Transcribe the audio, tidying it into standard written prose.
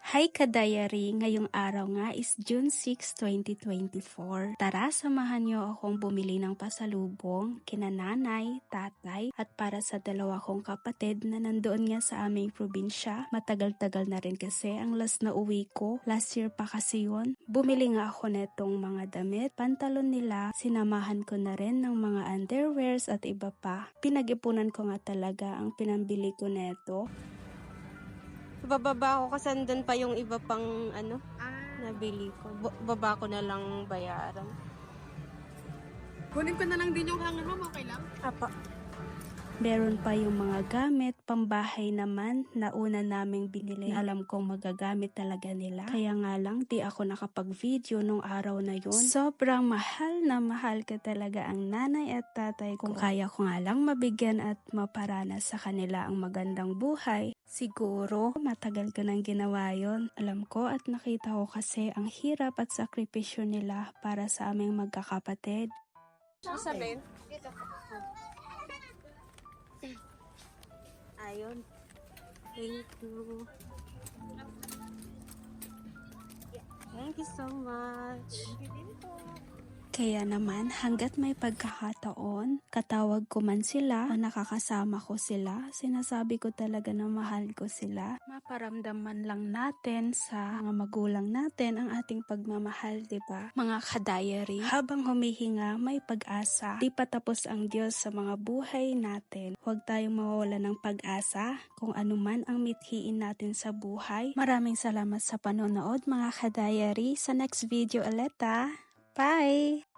Hi ka-diary! Ngayong araw nga is June 6, 2024. Tara, samahan niyo akong bumili ng pasalubong kina nanay, tatay, at para sa dalawa kong kapatid na nandoon nga sa aming probinsya. Matagal-tagal na rin kasi ang last na uwi ko. Last year pa kasi yun. Bumili nga ako netong mga damit, pantalon nila. Sinamahan ko na rin ng mga underwears at iba pa. Pinag-ipunan ko nga talaga ang pinambili ko neto. Bababa ako kasi andun pa yung iba pang nabili ko. Baba ko na lang bayaran. Kunin ko na lang din yung hanger mo, okay lang? Apa. Meron pa yung mga gamit, pambahay naman na una naming binili. Alam kong magagamit talaga nila. Kaya nga lang di ako nakapag-video nung araw na yun. Sobrang mahal na mahal ka talaga ang nanay at tatay ko. Kung kaya ko nga lang mabigyan at maparanas sa kanila ang magandang buhay, siguro matagal ko nang ginawa yun. Alam ko at nakita ko kasi ang hirap at sakripisyo nila para sa aming magkakapatid. Sasabihin? Ayun. Thank you. Thank you so much. Kaya naman, hanggat may pagkakataon, katawag ko man sila o nakakasama ko sila, sinasabi ko talaga na mahal ko sila. Maparamdaman lang natin sa mga magulang natin ang ating pagmamahal, diba? Mga ka-diary, habang humihinga, may pag-asa. Di pa tapos ang Diyos sa mga buhay natin. Huwag tayong mawawala ng pag-asa kung anuman ang mithiin natin sa buhay. Maraming salamat sa panonood mga ka-diary. Sa next video ulit. Bye!